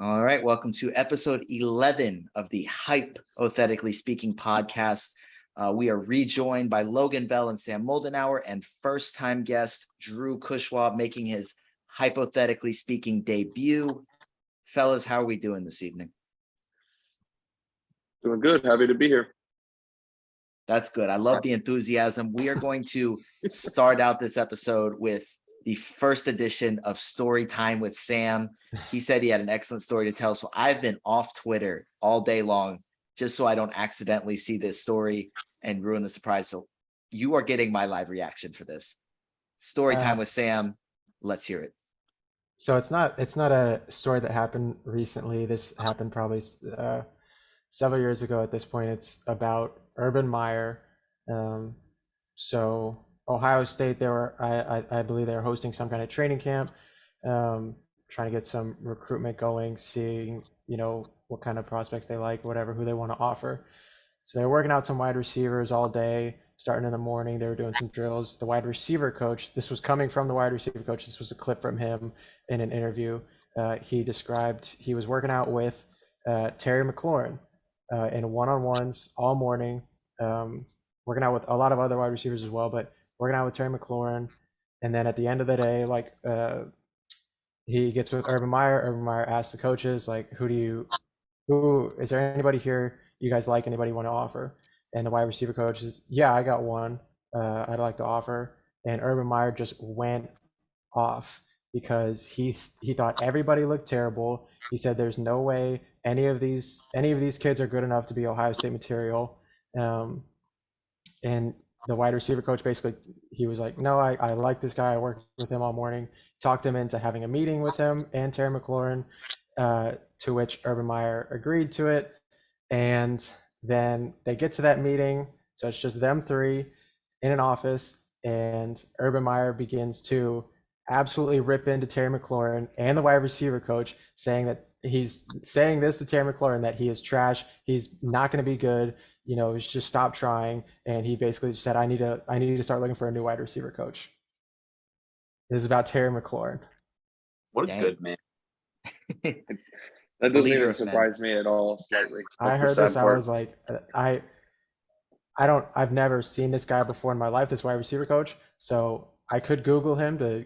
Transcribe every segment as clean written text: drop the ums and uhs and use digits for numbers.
All right, welcome to episode 11 of the HYPEothetically Speaking podcast. We are rejoined by Logan Bell and Sam Moldenhauer, and first-time guest Drew Cushwa making his Hypothetically Speaking debut. Fellas, how are we doing this evening? Doing good. Happy to be here. That's good. I love the enthusiasm. We are going to start out this episode with the first edition of Story Time with Sam. He said he had an excellent story to tell. So I've been off Twitter all day long just so I don't accidentally see this story and ruin the surprise. So you are getting my live reaction for this. Story Time with Sam. Let's hear it. So it's not a story that happened recently. This happened probably several years ago at this point. It's about Urban Meyer. So Ohio State, I believe they were hosting some kind of training camp, trying to get some recruitment going, seeing, what kind of prospects they like, whatever, who they want to offer. So they're working out some wide receivers all day, starting in the morning. They were doing some drills. The wide receiver coach, this was coming from the wide receiver coach. This was a clip from him in an interview. He described he was working out with Terry McLaurin in one-on-ones all morning, working out with a lot of other wide receivers as well, but working out with Terry McLaurin. And then at the end of the day, he gets with Urban Meyer. Urban Meyer asks the coaches, who is there anybody here you guys like, anybody you want to offer? And the wide receiver coach says, yeah, I got one I'd like to offer. And Urban Meyer just went off because he thought everybody looked terrible. He said there's no way any of these kids are good enough to be Ohio State material. And the wide receiver coach basically, he was like, no, I like this guy. I worked with him all morning. Talked him into having a meeting with him and Terry McLaurin, to which Urban Meyer agreed to it. And then they get to that meeting. So it's just them three in an office, and Urban Meyer begins to absolutely rip into Terry McLaurin and the wide receiver coach, saying that he's saying this to Terry McLaurin, that he is trash. He's not going to be good. He's just stop trying. And he basically said, I need to start looking for a new wide receiver coach. This is about Terry McLaurin. What a good man. That doesn't even surprise me at all, slightly. I heard this, I was like, I've never seen this guy before in my life, this wide receiver coach. So I could Google him to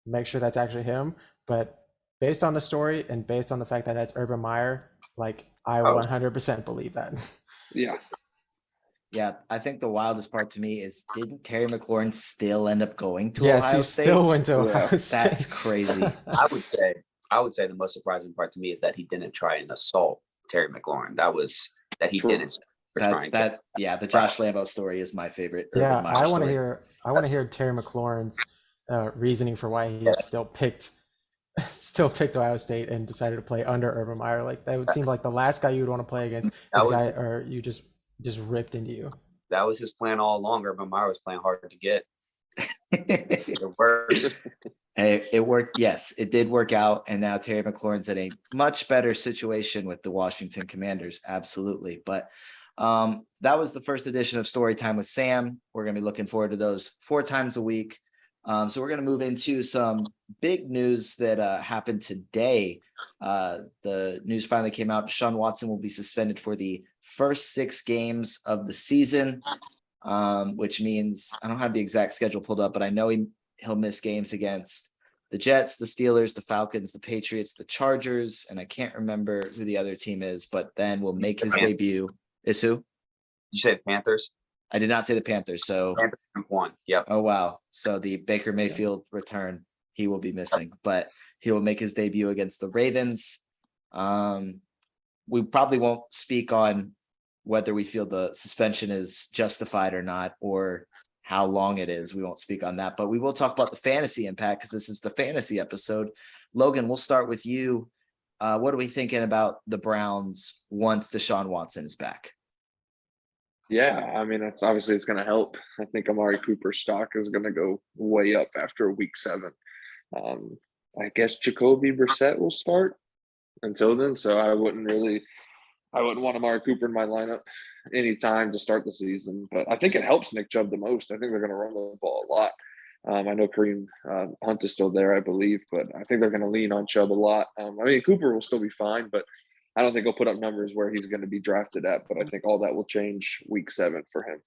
make sure that's actually him. But based on the story and based on the fact that that's Urban Meyer, I 100% believe that. Yeah. Yeah, I think the wildest part to me is, didn't Terry McLaurin still end up going to Ohio State? Yes, he still went to Ohio State. That's crazy. I would say the most surprising part to me is that he didn't try and assault Terry McLaurin. The Josh Lambo story is my favorite. Yeah, I want to hear Terry McLaurin's reasoning for why he still picked Ohio State and decided to play under Urban Meyer. That would seem like the last guy you would want to play against, or you just ripped into you. That was his plan all along. Urban Meyer was playing hard to get. It worked. Hey, it worked. Yes, it did work out. And now Terry McLaurin's in a much better situation with the Washington Commanders. Absolutely. But that was the first edition of Story Time with Sam. We're going to be looking forward to those 4 times a week. So we're going to move into some big news that happened today. The news finally came out. Deshaun Watson will be suspended for the first 6 games of the season, which means I don't have the exact schedule pulled up, but I know he'll miss games against the Jets, the Steelers, the Falcons, the Patriots, the Chargers, and I can't remember who the other team is, but then will make his debut. Is who? You say the Panthers? I did not say the Panthers. So Panthers won. Yep. Oh, wow. So the Baker Mayfield return, he will be missing, but he will make his debut against the Ravens. We probably won't speak on whether we feel the suspension is justified or not, or how long it is. We won't speak on that, but we will talk about the fantasy impact because this is the fantasy episode. Logan, we'll start with you. What are we thinking about the Browns once Deshaun Watson is back? Yeah, I mean, it's going to help. I think Amari Cooper's stock is going to go way up after week 7. I guess Jacoby Brissett will start until then, so I wouldn't want Amari Cooper in my lineup anytime to start the season. But I think it helps Nick Chubb the most. I think they're going to run the ball a lot. I know Kareem Hunt is still there, I believe, but I think they're going to lean on Chubb a lot. I mean, Cooper will still be fine, but I don't think he'll put up numbers where he's going to be drafted at. But I think all that will change week 7 for him.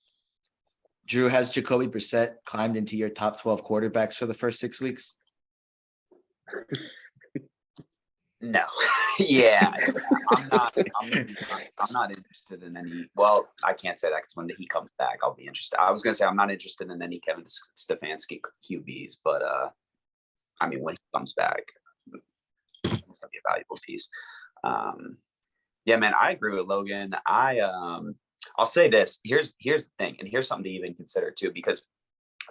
Drew, has Jacoby Brissett climbed into your top 12 quarterbacks for the first 6 weeks? No. Yeah. I'm not interested in any. Well, I can't say that because when he comes back, I'll be interested. I was gonna say I'm not interested in any Kevin Stefanski QBs, but I mean when he comes back, it's gonna be a valuable piece. Yeah, man, I agree with Logan. I'll say this. Here's the thing, and here's something to even consider too, because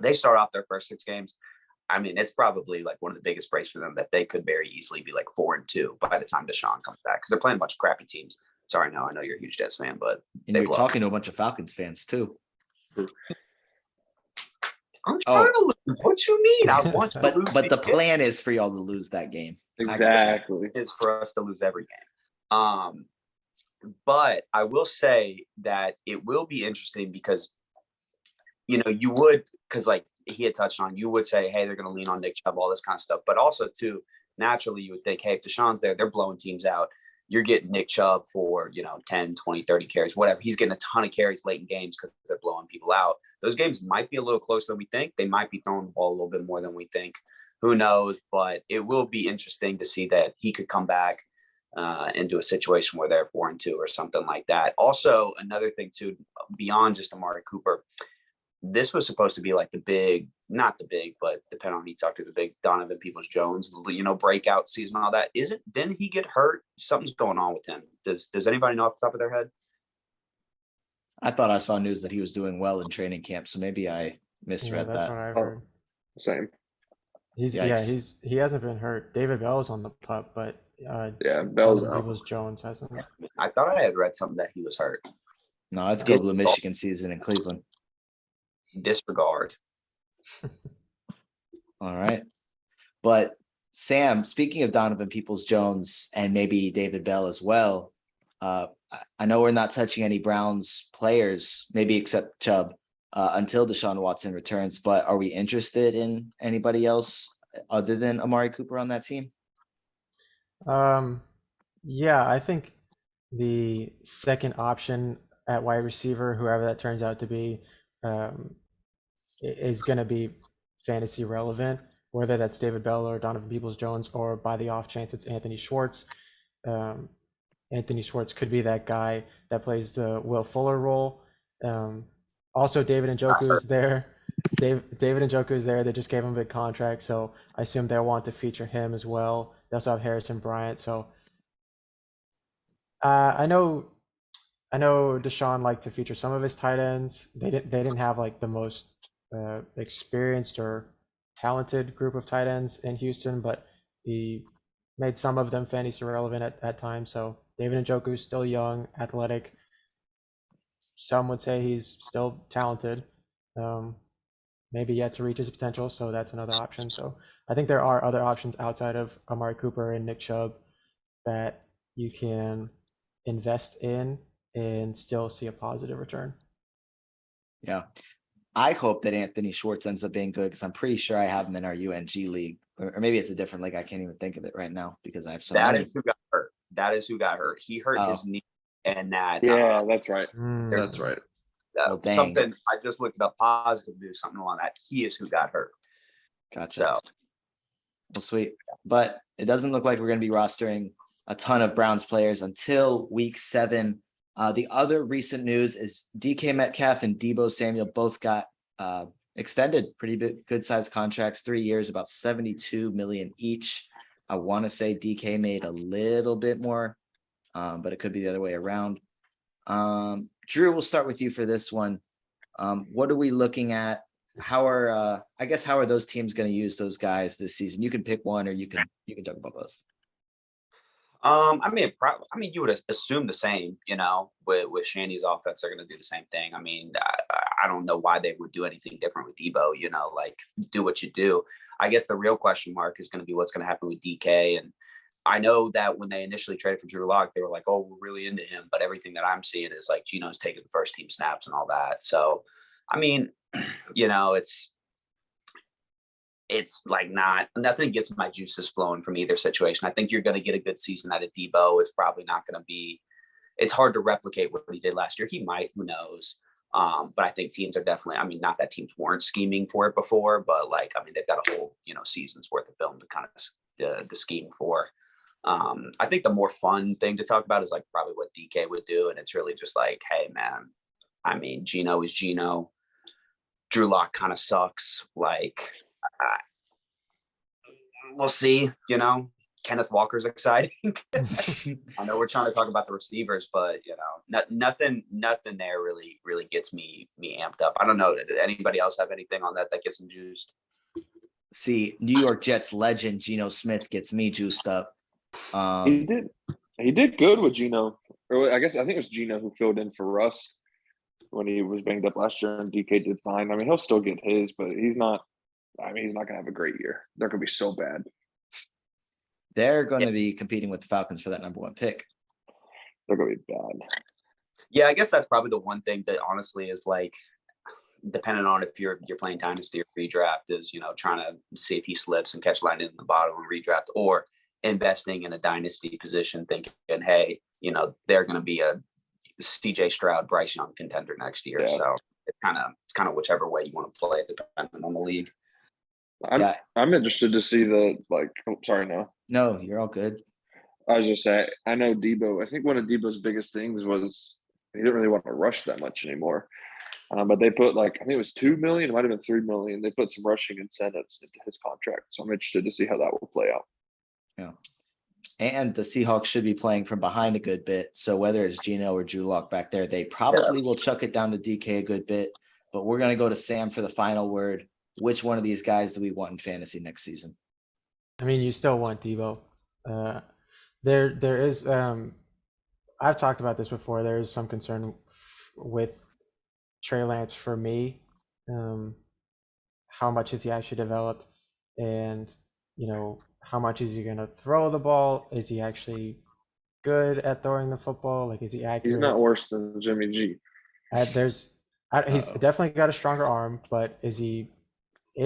they start off their first 6 games. I mean, it's probably like one of the biggest breaks for them that they could very easily be like 4-2 by the time Deshaun comes back, because they're playing a bunch of crappy teams. Sorry, no, I know you're a huge Jets fan, but And you're talking to a bunch of Falcons fans too. I'm trying to lose. What you mean? I want to lose. But the plan is for y'all to lose that game. Exactly. Is for us to lose every game. But I will say that it will be interesting because, you would, because like he had touched on, you would say, hey, they're going to lean on Nick Chubb, all this kind of stuff. But also, too, naturally, you would think, hey, if Deshaun's there, they're blowing teams out. You're getting Nick Chubb for, 10, 20, 30 carries, whatever. He's getting a ton of carries late in games because they're blowing people out. Those games might be a little closer than we think. They might be throwing the ball a little bit more than we think. Who knows? But it will be interesting to see that he could come back into a situation where they're 4-2 or something like that. Also, another thing, too, beyond just Amari Cooper, this was supposed to be like but depending on who you talk to, the big Donovan Peoples-Jones, breakout season, all that. Didn't he get hurt? Something's going on with him. Does anybody know off the top of their head? I thought I saw news that he was doing well in training camp, so maybe I misread that's that. what I heard. Same. He hasn't been hurt. David Bell's on the pup, but Bell's out. Peoples-Jones hasn't. I thought I had read something that he was hurt. No, it's Go Blue Michigan season in Cleveland. Disregard. All right. But Sam, speaking of Donovan Peoples-Jones and maybe David Bell as well, I know we're not touching any Browns players, maybe except Chubb, until Deshaun Watson returns, but are we interested in anybody else other than Amari Cooper on that team? Yeah, I think the second option at wide receiver, whoever that turns out to be, is going to be fantasy relevant, whether that's David Bell or Donovan Peoples-Jones, or by the off chance it's Anthony Schwartz. Anthony Schwartz could be that guy that plays the Will Fuller role. Also, David Njoku is there. David Njoku is there. They just gave him a big contract, so I assume they'll want to feature him as well. They also have Harrison Bryant. So I know Deshaun liked to feature some of his tight ends. They didn't have like the most experienced or talented group of tight ends in Houston, but he made some of them fantasy relevant at times. So David Njoku is still young, athletic. Some would say he's still talented. Maybe yet to reach his potential, so that's another option. So I think there are other options outside of Amari Cooper and Nick Chubb that you can invest in and still see a positive return. Yeah. I hope that Anthony Schwartz ends up being good, because I'm pretty sure I have him in our UNG league, or maybe it's a different league. I can't even think of it right now because I have so many. That is who got hurt. That is who got hurt. He hurt his knee, and that. Yeah, that's right. That's right. Something I just looked up, positive news, something along that. He is who got hurt. Gotcha. So. Well, sweet. But it doesn't look like we're going to be rostering a ton of Browns players until week 7. The other recent news is DK Metcalf and Deebo Samuel both got extended pretty good sized contracts, 3 years, about $72 million each. I want to say DK made a little bit more, but it could be the other way around. Drew, we'll start with you for this one. What are we looking at? How are those teams going to use those guys this season? You can pick one, or you can talk about both. I mean, you would assume the same, with Shanny's offense, they're going to do the same thing. I mean, I don't know why they would do anything different with Deebo, like do what you do. I guess the real question mark is going to be what's going to happen with DK. And I know that when they initially traded for Drew Lock, they were like, oh, we're really into him. But everything that I'm seeing is like Gino's taking the first team snaps and all that. So, I mean, it's like nothing gets my juices flowing from either situation. I think you're going to get a good season out of Debo. It's probably not going to be. It's hard to replicate what he did last year. He might, who knows? But I think teams are definitely. I mean, not that teams weren't scheming for it before, but like, I mean, they've got a whole season's worth of film to kind of the scheme for. I think the more fun thing to talk about is like probably what DK would do, and it's really just like, hey man, I mean, Geno is Geno. Drew Lock kind of sucks. Like, we'll see. Kenneth Walker's exciting. I know we're trying to talk about the receivers, but nothing there really gets me amped up. I don't know. Did anybody else have anything on that gets them juiced? See, New York Jets legend Geno Smith gets me juiced up. He did good with Geno. Or I think it was Geno who filled in for Russ when he was banged up last year, and DK did fine. I mean, he'll still get his, but he's not. I mean, he's not going to have a great year. They're going to be so bad. They're going to be competing with the Falcons for that number 1 pick. They're going to be bad. Yeah, I guess that's probably the one thing that honestly is like, depending on if you're playing dynasty or redraft, is trying to see if he slips and catch line in the bottom of redraft, or investing in a dynasty position, thinking, hey, they're going to be a CJ Stroud, Bryce Young contender next year. Yeah. So it's kind of whichever way you want to play it, depending on the league. I'm interested to see sorry, no, you're all good. I was just saying, I know Debo. I think one of Debo's biggest things was he didn't really want to rush that much anymore. But they put I think it was $2 million, it might have been $3 million. They put some rushing incentives into his contract, so I'm interested to see how that will play out. Yeah. And the Seahawks should be playing from behind a good bit. So whether it's Geno or Drew Lock back there, they probably will chuck it down to DK a good bit. But we're going to go to Sam for the final word. Which one of these guys do we want in fantasy next season? I mean, you still want Debo. There is. I've talked about this before. There is some concern with Trey Lance for me. How much has he actually developed? And, how much is he going to throw the ball? Is he actually good at throwing the football? Like, is he accurate? He's not worse than Jimmy G. He's definitely got a stronger arm, but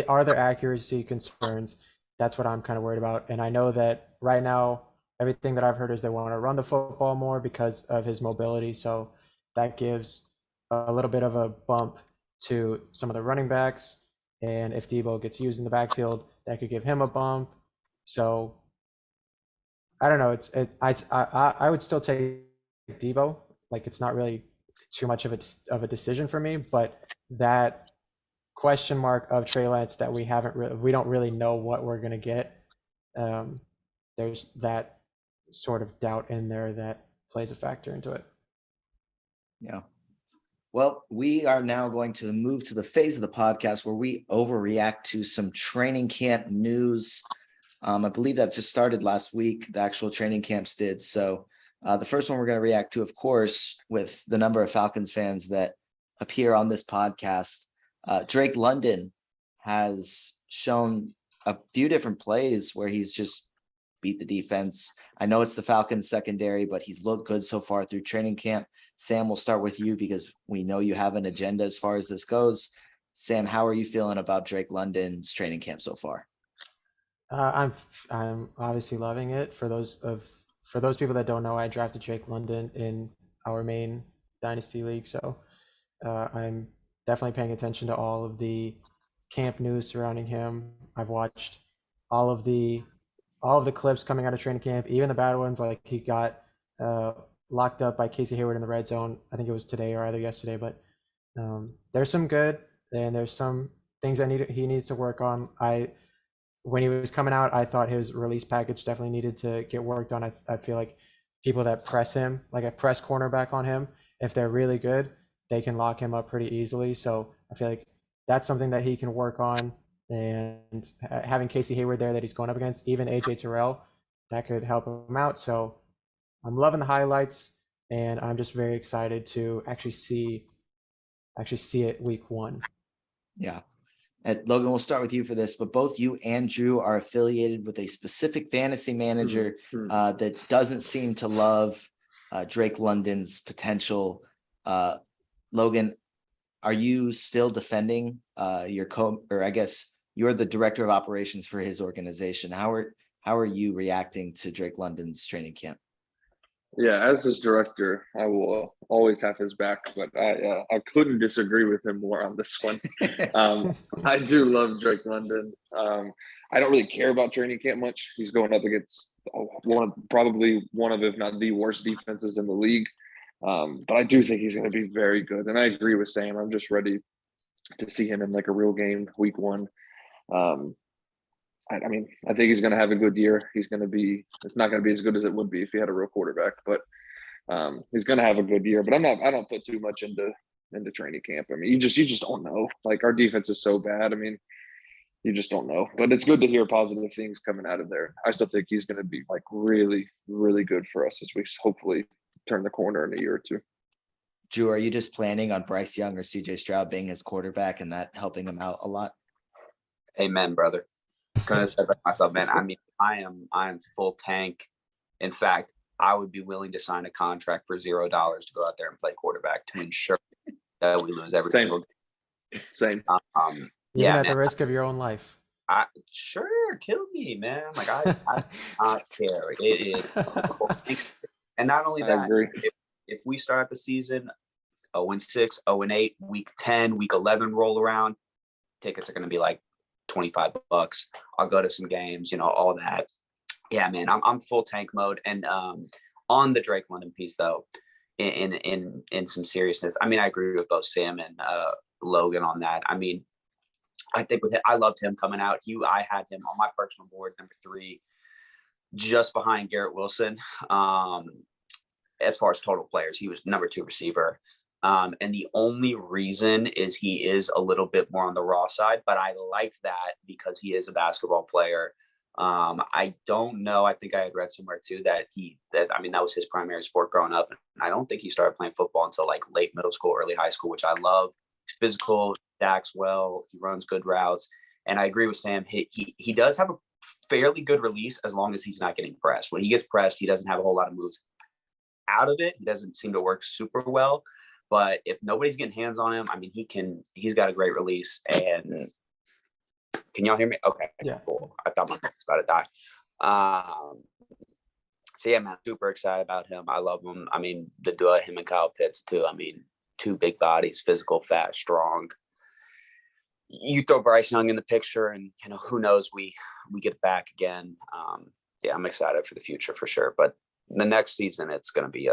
are there accuracy concerns? That's what I'm kind of worried about. And I know that right now, everything that I've heard is they want to run the football more because of his mobility. So that gives a little bit of a bump to some of the running backs. And if Debo gets used in the backfield, that could give him a bump. So I don't know. I would still take Debo. Like, it's not really too much of a decision for me, but that question mark of Trey Lance that we don't really know what we're going to get. There's that sort of doubt in there that plays a factor into it. Yeah. Well, we are now going to move to the phase of the podcast where we overreact to some training camp news. I believe that just started last week. The actual training camps did. So the first one we're going to react to, of course, with the number of Falcons fans that appear on this podcast. Drake London has shown a few different plays where he's just beat the defense. I know it's the Falcons secondary, but he's looked good so far through training camp. Sam, we'll start with you because we know you have an agenda as far as this goes. Sam, how are you feeling about Drake London's training camp so far? I'm obviously loving it. For those people that don't know, I drafted Drake London in our main dynasty league, so I'm definitely paying attention to all of the camp news surrounding him. I've watched all of the clips coming out of training camp, even the bad ones, like he got locked up by Casey Hayward in the red zone. I think it was today or either yesterday, but there's some good and there's some things he needs to work on. When he was coming out, I thought his release package definitely needed to get worked on. I feel like people that press him, like a press cornerback on him, if they're really good, they can lock him up pretty easily. So I feel like that's something that he can work on. And having Casey Hayward there that he's going up against, even AJ Terrell, that could help him out. So I'm loving the highlights, and I'm just very excited to actually see it week 1. Yeah. And Logan, we'll start with you for this, but both you and Drew are affiliated with a specific fantasy manager that doesn't seem to love Drake London's potential. Logan, are you still defending your you're the director of operations for his organization. How are you reacting to Drake London's training camp? Yeah, as his director, I will always have his back, but I couldn't disagree with him more on this one. I do love Drake London. I don't really care about training camp much. He's going up against probably one of, if not the worst defenses in the league. But I do think he's going to be very good. And I agree with Sam. I'm just ready to see him in like a real game week 1. I mean, I think he's going to have a good year. It's not going to be as good as it would be if he had a real quarterback, but he's going to have a good year. But I don't put too much into training camp. I mean, you just don't know. Like, our defense is so bad. I mean, you just don't know. But it's good to hear positive things coming out of there. I still think he's going to be like really, really good for us as we hopefully turn the corner in a year or two. Drew, are you just planning on Bryce Young or CJ Stroud being his quarterback and that helping him out a lot? Amen, brother. Gonna say that myself, man. I mean, I am full tank. In fact, I would be willing to sign a contract for $0 to go out there and play quarterback to ensure that we lose every single game. Same. Even Yeah, at man. the risk of your own life. Sure, kill me, man. Like, I not care. It is, and not only I that, agree. if we start the season 0-6, 0-8, week 10, week 11 roll around, tickets are going to be like $25. I'll go to some games, all that. Yeah, man, I'm full tank mode. And on the Drake London piece, though, in some seriousness, I mean, I agree with both Sam and Logan on that. I mean, I think with it, I loved him coming out. I had him on my personal board, number 3, just behind Garrett Wilson. As far as total players, he was number 2 receiver. And the only reason is he is a little bit more on the raw side, but I like that because he is a basketball player. I don't know. I think I had read somewhere too that was his primary sport growing up. And I don't think he started playing football until like late middle school, early high school, which I love. He's physical, stacks well, he runs good routes. And I agree with Sam. He does have a fairly good release as long as he's not getting pressed. When he gets pressed, he doesn't have a whole lot of moves out of it. He doesn't seem to work super well. But if nobody's getting hands on him, I mean, he's got a great release. And can y'all hear me? Okay, Yeah. Cool. I thought my phone was about to die. So yeah, man, super excited about him. I love him. I mean, the duo, him and Kyle Pitts too. I mean, 2 big bodies, physical, fat, strong. You throw Bryce Young in the picture and, who knows, we get it back again. Yeah, I'm excited for the future for sure. But the next season, it's going to be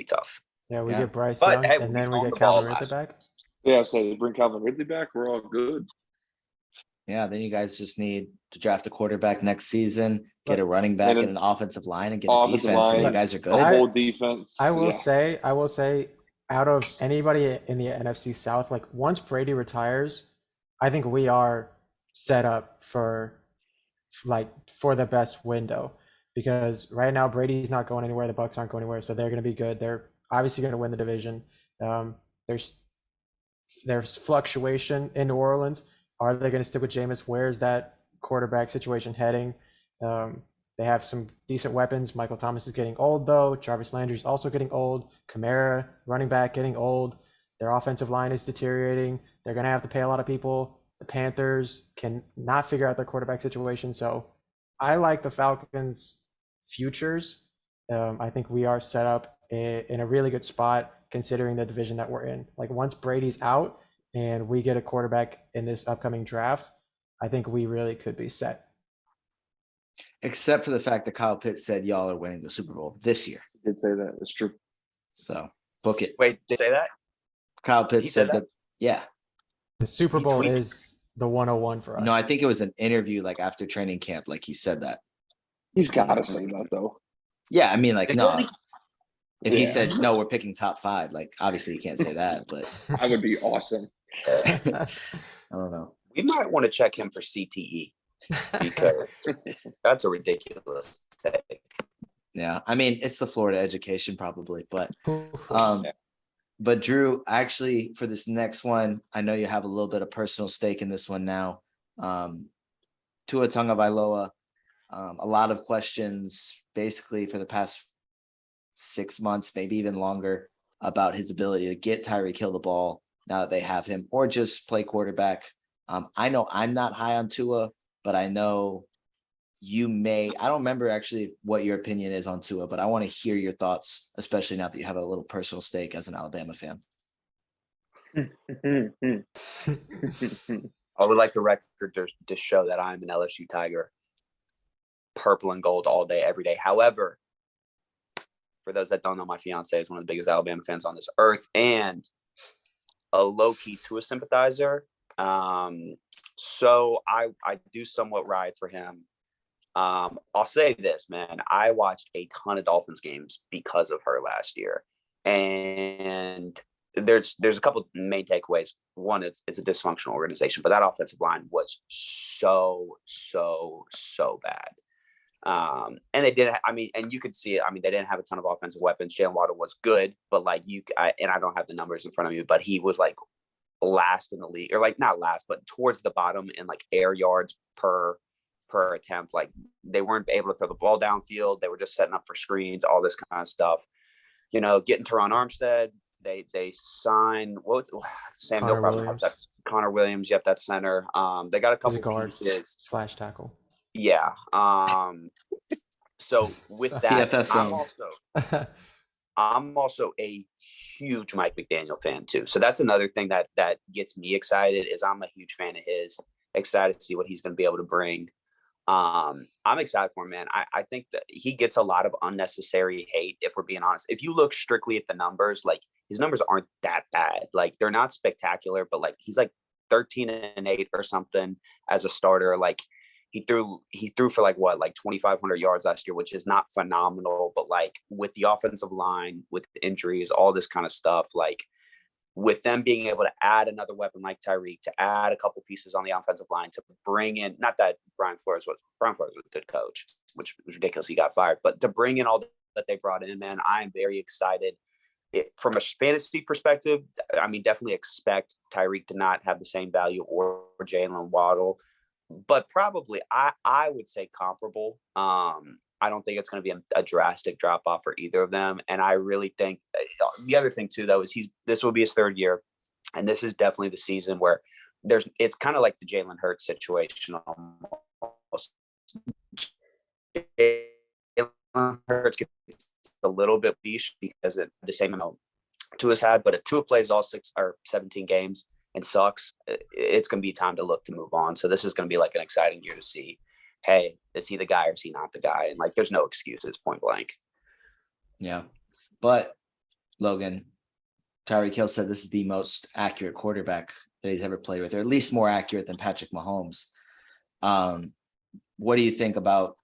tough. Yeah, we get Bryce But, Young, hey, and we then we own get the ball Calvin Ridley back. Yeah, so bring Calvin Ridley back. We're all good. Yeah, then you guys just need to draft a quarterback next season, get a running back And and an offensive line, and get a offensive defense, and you line, guys are a good. whole defense. I will Yeah. say, out of anybody in the NFC South, like once Brady retires, I think we are set up for the best window, because right now Brady's not going anywhere, the Bucs aren't going anywhere, so they're going to be good. They're obviously going to win the division. There's fluctuation in New Orleans. Are they going to stick with Jameis? Where's that quarterback situation heading? They have some decent weapons. Michael Thomas is getting old, though. Jarvis Landry's also getting old. Kamara, running back, getting old. Their offensive line is deteriorating. They're going to have to pay a lot of people. The Panthers can not figure out their quarterback situation. So I like the Falcons' futures. I think we are set up in a really good spot considering the division that we're in. Like, once Brady's out and we get a quarterback in this upcoming draft, I think we really could be set. Except for the fact that Kyle Pitts said y'all are winning the Super Bowl this year. I did say that. It's true. So book it. Wait, did you say that? Kyle He Pitts said said that. Yeah. The Super He Bowl tweeted. is the 101 for us. No, I think it was an interview like after training camp. Like, he said that. He's got to say that, though. Yeah, I mean, like, no. If he Yeah. said, no, we're picking top 5, like, obviously he can't say that, but That would be awesome. I don't know. We might want to check him for CTE because that's a ridiculous take. Yeah, I mean, it's the Florida education probably, but Um, but Drew, actually, for this next one, I know you have a little bit of personal stake in this one now. Tua Tagovailoa, a lot of questions basically for the past 6 months, maybe even longer, about his ability to get Tyreek Hill the ball now that they have him, or just play quarterback I know I'm not high on Tua, but I know you may. I don't remember actually what your opinion is on Tua, but I want to hear your thoughts, especially now that you have a little personal stake as an Alabama fan. I would like the record to show that I'm an LSU Tiger, purple and gold all day, every day. However, for those that don't know, my fiance is one of the biggest Alabama fans on this earth and a low-key Tua sympathizer. So I do somewhat ride for him. I'll say this, man. I watched a ton of Dolphins games because of her last year. And there's a couple main takeaways. One, it's a dysfunctional organization, but that offensive line was so bad. And they didn't. I mean, and you could see it. I mean, they didn't have a ton of offensive weapons. Jalen Waddle was good, but like I don't have the numbers in front of me, but he was like last in the league, or like not last, but towards the bottom in like air yards per attempt. Like they weren't able to throw the ball downfield. They were just setting up for screens, all this kind of stuff. You know, getting Teron Armstead. They signed Sam Connor Hill probably Williams. helped that. Connor Williams, yep, that's center. They got a He's a couple guard pieces. / tackle. Yeah. So with that, PFF I'm also a huge Mike McDaniel fan too. So that's another thing that gets me excited. Is I'm a huge fan of his. Excited to see what he's going to be able to bring. I'm excited for him, man. I think that he gets a lot of unnecessary hate, if we're being honest. If you look strictly at the numbers, like his numbers aren't that bad. Like they're not spectacular, but like he's like 13-8 or something as a starter. Like he threw for like 2,500 yards last year, which is not phenomenal, but like with the offensive line, with the injuries, all this kind of stuff, like with them being able to add another weapon like Tyreek, to add a couple pieces on the offensive line, to bring in, not that Brian Flores was a good coach, which was ridiculous, he got fired, but to bring in all that they brought in, man, I am very excited. From a fantasy perspective, I mean, definitely expect Tyreek to not have the same value or Jalen Waddle, but probably I would say comparable. I don't think it's going to be a drastic drop off for either of them. And I really think the other thing too, though, is this will be his third year. And this is definitely the season where it's kind of like the Jalen Hurts situation almost. Jalen Hurts gets a little bit leash because it the same amount Tua's had, but if Tua plays all 6 or 17 games and sucks, it's going to be time to look to move on. So this is going to be like an exciting year to see, hey, is he the guy or is he not the guy? And like, there's no excuses, point blank. Yeah. But Logan, Tyreek Hill said this is the most accurate quarterback that he's ever played with, or at least more accurate than Patrick Mahomes. What do you think about,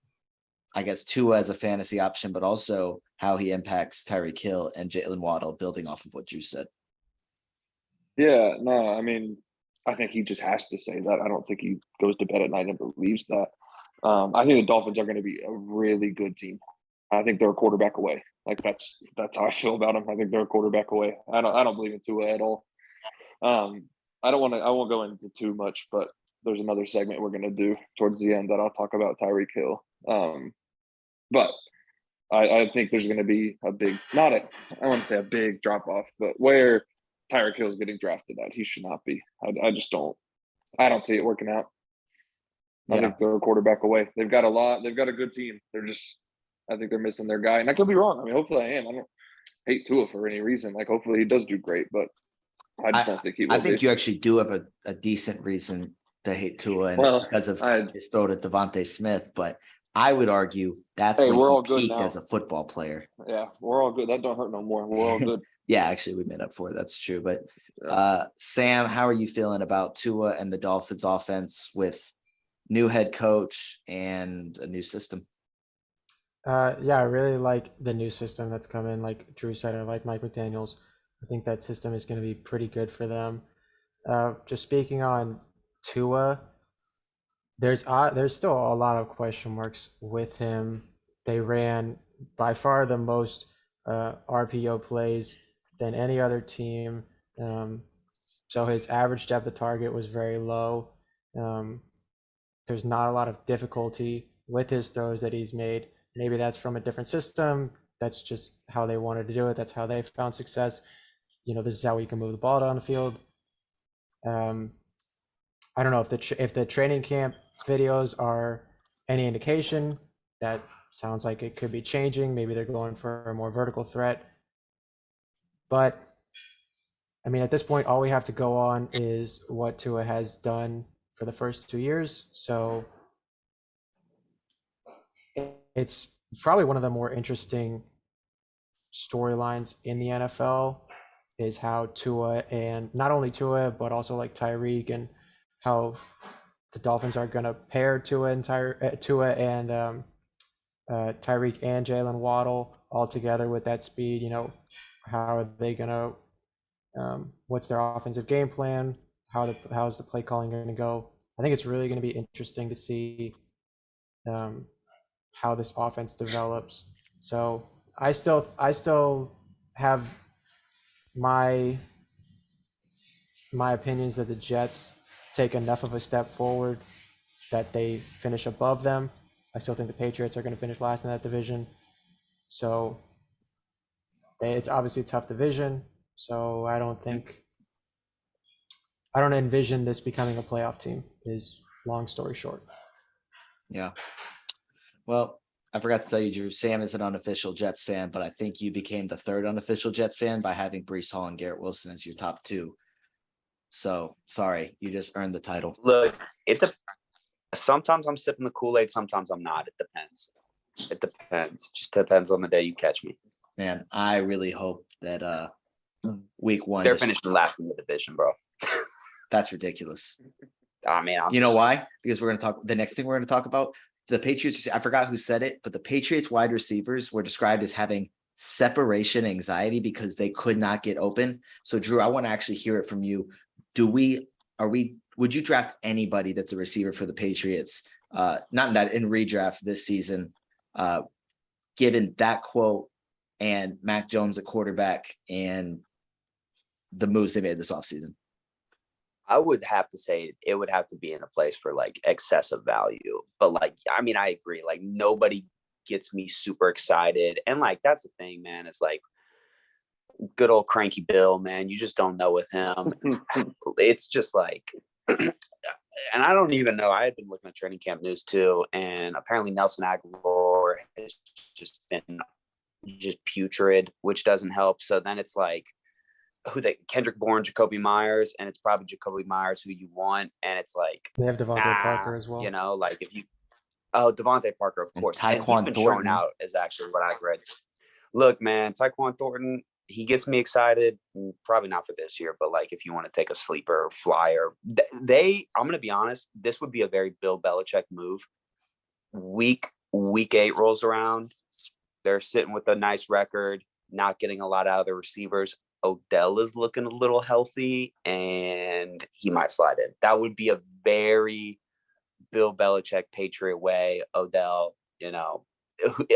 I guess, Tua as a fantasy option, but also how he impacts Tyreek Hill and Jalen Waddle, building off of what you said? Yeah, no, I mean, I think he just has to say that. I don't think he goes to bed at night and believes that. I think the Dolphins are going to be a really good team. I think they're a quarterback away. Like that's how I feel about them. I think they're a quarterback away. I don't believe in Tua at all. I won't go into too much, but there's another segment we're going to do towards the end that I'll talk about Tyreek Hill. But I think there's going to be I want to say a big drop off, but where Tyreek Hill is getting drafted at, he should not be. I just don't see it working out. I think they're a quarterback away. They've got a good team. I think they're missing their guy. And I could be wrong. I mean, hopefully I am. I don't hate Tua for any reason. Like, hopefully he does do great, but I just don't think he will. I think you actually do have a decent reason to hate Tua, and because of his throw to Devontae Smith. But I would argue that's when he peaked as a football player. Yeah, we're all good. That don't hurt no more. We're all good. Yeah, actually, we made up for it. That's true. But Sam, how are you feeling about Tua and the Dolphins offense with new head coach and a new system? Yeah, I really like the new system that's come in. Like Drew said, I like Mike McDaniel's. I think that system is going to be pretty good for them. Just speaking on Tua, there's still a lot of question marks with him. They ran by far the most RPO plays than any other team. So his average depth of target was very low. There's not a lot of difficulty with his throws that he's made. Maybe that's from a different system. That's just how they wanted to do it. That's how they found success. This is how we can move the ball down the field. I don't know if the training camp videos are any indication. That sounds like it could be changing. Maybe they're going for a more vertical threat. But I mean, at this point, all we have to go on is what Tua has done for the first 2 years. So it's probably one of the more interesting storylines in the NFL is how Tua, and not only Tua, but also like Tyreek, and how the Dolphins are going to pair Tua and Tyreek and Jalen Waddle all together with that speed. You know, how are they going to? What's their offensive game plan? How is the play calling going to go? I think it's really going to be interesting to see how this offense develops. So I still have my opinions that the Jets take enough of a step forward that they finish above them. I still think the Patriots are going to finish last in that division. So it's obviously a tough division. So I don't envision this becoming a playoff team, is long story short. Yeah. Well, I forgot to tell you, Drew, Sam is an unofficial Jets fan, but I think you became the third unofficial Jets fan by having Breece Hall and Garrett Wilson as your top two. So sorry, you just earned the title. Look, sometimes I'm sipping the Kool-Aid, sometimes I'm not. It depends. It depends. Just depends on the day you catch me. Man, I really hope that week one. They're finishing last in the division, bro. That's ridiculous. I mean, you know why? Because we're going to talk. The next thing we're going to talk about, the Patriots. I forgot who said it, but the Patriots wide receivers were described as having separation anxiety because they could not get open. So, Drew, I want to actually hear it from you. Would you draft anybody that's a receiver for the Patriots? Not in redraft this season, given that quote and Mac Jones, a quarterback, and the moves they made this offseason? I would have to say it would have to be in a place for like excessive value. But like, I mean, I agree. Like nobody gets me super excited. And like, that's the thing, man. It's like good old cranky Bill, man. You just don't know with him. It's just like, and I don't even know. I had been looking at training camp news too. And apparently Nelson Aguilar has just been just putrid, which doesn't help. So then it's like, Kendrick Bourne, Jacoby Myers, and it's probably Jacoby Myers who you want, and it's like they have Devontae Parker as well. You know, like if you, Devontae Parker, of course, and he's been shown out as actually what I've read. Look, man, Tyquan Thornton, he gets me excited. Probably not for this year, but like if you want to take a sleeper flyer, I'm gonna be honest, this would be a very Bill Belichick move. Week 8 rolls around, they're sitting with a nice record, not getting a lot out of the receivers. Odell is looking a little healthy and he might slide in. That would be a very Bill Belichick Patriot way. Odell, you know,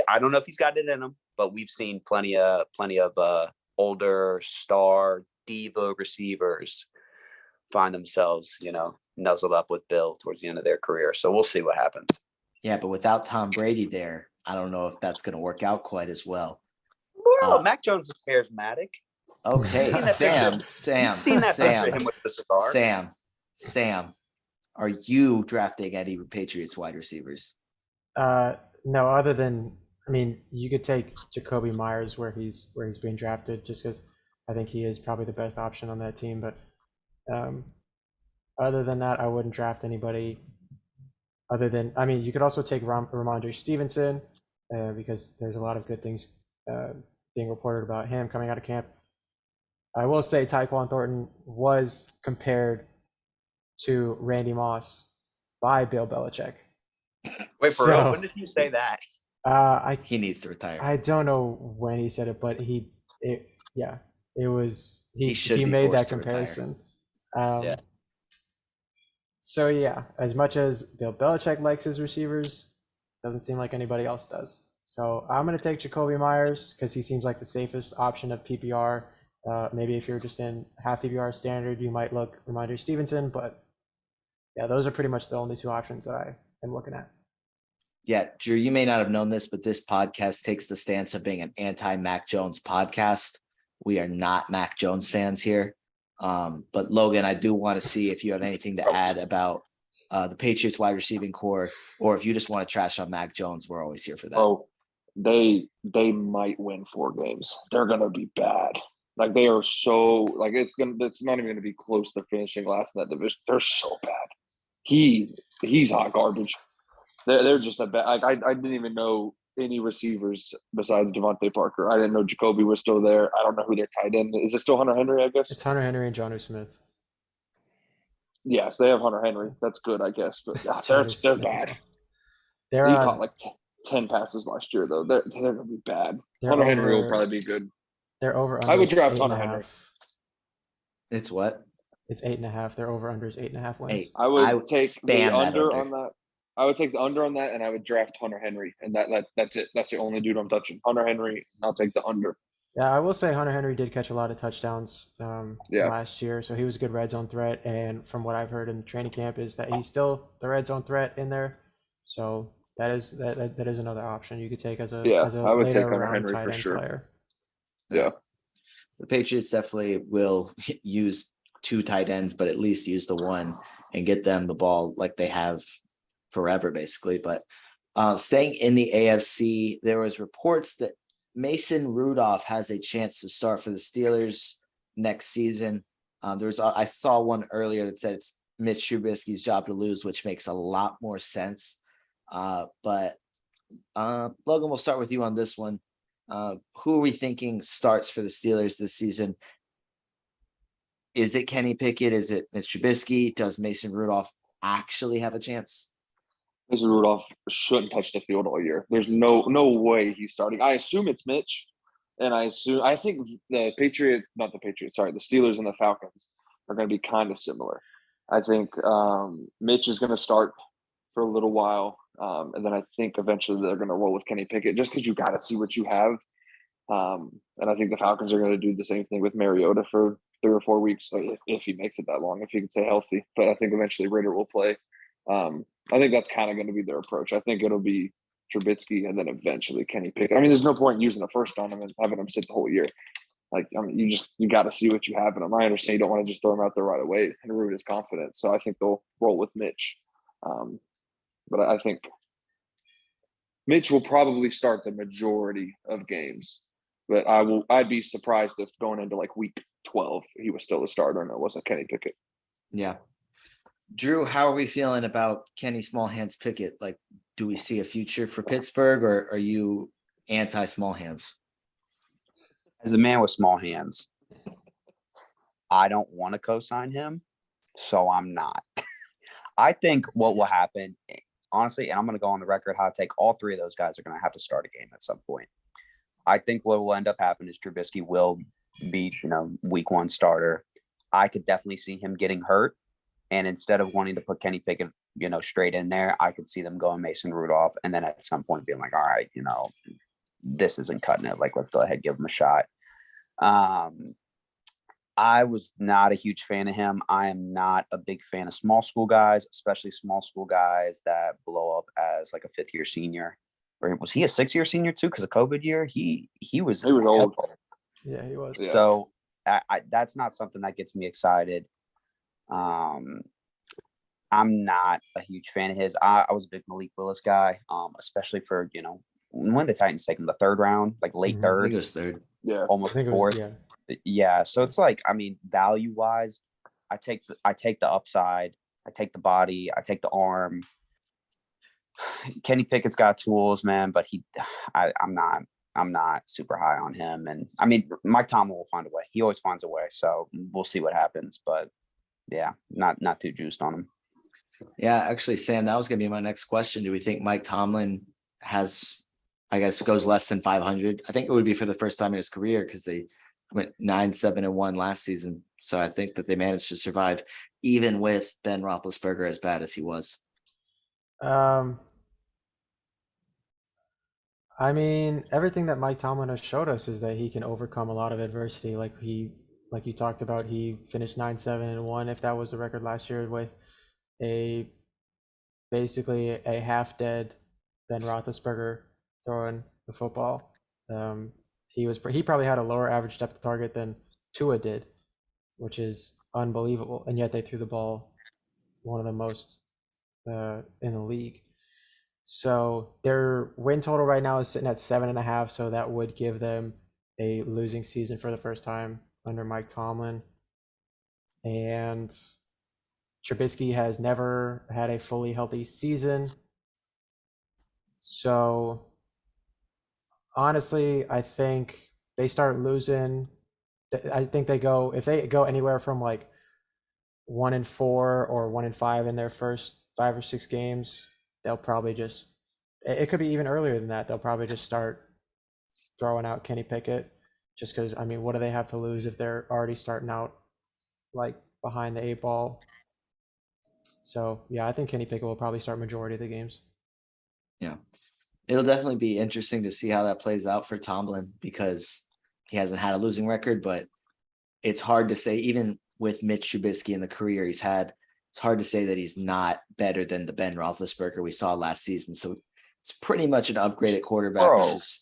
I don't know if he's got it in him, but we've seen plenty of older star diva receivers find themselves, you know, nuzzled up with Bill towards the end of their career. So we'll see what happens. Yeah, but without Tom Brady there, I don't know if that's going to work out quite as well. Well, Mac Jones is charismatic. Okay, Sam, seen that picture of him with the cigar. Sam, are you drafting any Patriots wide receivers? No, other than, I mean, you could take Jacoby Myers where he's being drafted, just because I think he is probably the best option on that team. But other than that, I wouldn't draft anybody. Other than, I mean, you could also take Ramondre Stevenson because there's a lot of good things being reported about him coming out of camp. I will say Tyquan Thornton was compared to Randy Moss by Bill Belichick. Wait, for real? When did you say that? He needs to retire. I don't know when he said it, but he made that comparison. Yeah. So yeah, as much as Bill Belichick likes his receivers, doesn't seem like anybody else does. So I'm going to take Jacoby Myers because he seems like the safest option of PPR. Maybe if you're just in half PPR standard, you might look Ramondre Stevenson, but yeah, those are pretty much the only two options that I am looking at. Yeah, Drew, you may not have known this, but this podcast takes the stance of being an anti-Mac Jones podcast. We are not Mac Jones fans here. But Logan, I do want to see if you have anything to add about the Patriots wide receiving core, or if you just want to trash on Mac Jones. We're always here for that. Oh, they might win 4 games. They're gonna be bad. Like they are so like it's not even gonna be close to finishing last in that division. They're so bad. He's hot garbage. They're just a bad. I didn't even know any receivers besides Devontae Parker. I didn't know Jacoby was still there. I don't know who their tight end is. It still Hunter Henry? I guess It's Hunter Henry and Jonnu Smith. yes, they have Hunter Henry. That's good, I guess. But they're Jonnu Smith as bad. well. They're He caught like 10 passes last year though. They're gonna be bad. they're Hunter Henry will over- probably be good. They're over. I would under draft 8.5. Hunter Henry. It's what? It's 8.5. They're over under 8.5 wins. Hey, I would I would take spam the that under under. on that. I would take the under on that, and I would draft Hunter Henry, and that's it. That's the only dude I'm touching. Hunter Henry. I'll take the under. Yeah, I will say Hunter Henry did catch a lot of touchdowns Yeah. last year, so he was a good red zone threat. And from what I've heard in the training camp, is that he's still the red zone threat in there. So that is another option you could take as a I would take later Hunter round Henry tight for end sure. player. Yeah. The Patriots definitely will use 2 tight ends, but at least use the one and get them the ball like they have forever, basically. But staying in the AFC, there was reports that Mason Rudolph has a chance to start for the Steelers next season. I saw one earlier that said it's Mitch Trubisky's job to lose, which makes a lot more sense. But Logan, we'll start with you on this one. Who are we thinking starts for the Steelers this season? Is it Kenny Pickett? Is it Mitch Trubisky? Does Mason Rudolph actually have a chance? Mason Rudolph shouldn't touch the field all year. There's no way he's starting. I assume it's Mitch, and I think the Steelers and the Falcons are going to be kind of similar. I think Mitch is going to start for a little while, and then I think eventually they're going to roll with Kenny Pickett just because you got to see what you have. And I think the Falcons are going to do the same thing with Mariota for 3 or 4 weeks, if he makes it that long, if he can stay healthy. But I think eventually Ritter will play. I think that's kind of going to be their approach. I think it'll be Trubisky and then eventually Kenny Pickett. I mean, there's no point using the first on him and having him sit the whole year. Like, I mean, you got to see what you have in him. I understand you don't want to just throw him out there right away and ruin his confidence. So I think they'll roll with Mitch. But I think Mitch will probably start the majority of games. But I'd be surprised if going into like week 12 he was still a starter and it wasn't Kenny Pickett. Yeah. Drew, how are we feeling about Kenny Small Hands Pickett? Like, do we see a future for Pittsburgh, or are you anti small hands? As a man with small hands, I don't want to co-sign him, so I'm not. I think what will happen, honestly, and I'm going to go on the record, hot take, all 3 of those guys are going to have to start a game at some point. I think what will end up happening is Trubisky will be, week 1 starter. I could definitely see him getting hurt. And instead of wanting to put Kenny Pickett, straight in there, I could see them going Mason Rudolph. And then at some point being like, all right, this isn't cutting it. Like, let's go ahead and give him a shot. I was not a huge fan of him. I am not a big fan of small school guys, especially small school guys that blow up as like a 5th-year senior. Or was he a 6-year senior too? Because of COVID year, he was old. Yeah, he was. Yeah. So I that's not something that gets me excited. I'm not a huge fan of his. I was a big Malik Willis guy, especially for, when the Titans take him the 3rd round, like late Mhm. I 3rd, think it was 3rd. Yeah. almost I think it was, 4th. yeah. Yeah. So it's like, I mean, value wise, I take the upside, I take the body, I take the arm. Kenny Pickett's got tools, man, but I'm not super high on him. And I mean, Mike Tomlin will find a way. He always finds a way. So we'll see what happens. But yeah, not too juiced on him. Yeah, actually, Sam, that was going to be my next question. Do we think Mike Tomlin goes less than 500? I think it would be for the first time in his career because they went 9-7-1 last season. So I think that they managed to survive even with Ben Roethlisberger as bad as he was. I mean, everything that Mike Tomlin has showed us is that he can overcome a lot of adversity. Like you talked about, he finished 9-7-1. If that was the record last year, with basically a half dead Ben Roethlisberger throwing the football. He probably had a lower average depth of target than Tua did. which is unbelievable. And yet they threw the ball one of the most in the league. So their win total right now is sitting at 7.5. So that would give them a losing season for the first time under Mike Tomlin. And Trubisky has never had a fully healthy season. So honestly, I think they start losing. I think if they go anywhere from like 1-4 or 1-5 in their first 5 or 6 games, they'll probably it could be even earlier than that. They'll probably just start throwing out Kenny Pickett, just because, I mean, what do they have to lose if they're already starting out like behind the 8 ball? So yeah, I think Kenny Pickett will probably start majority of the games. Yeah. It'll definitely be interesting to see how that plays out for Tomlin, because he hasn't had a losing record, but it's hard to say, even with Mitch Trubisky in the career he's had, it's hard to say that he's not better than the Ben Roethlisberger we saw last season. So it's pretty much an upgraded quarterback. Bro. Which is,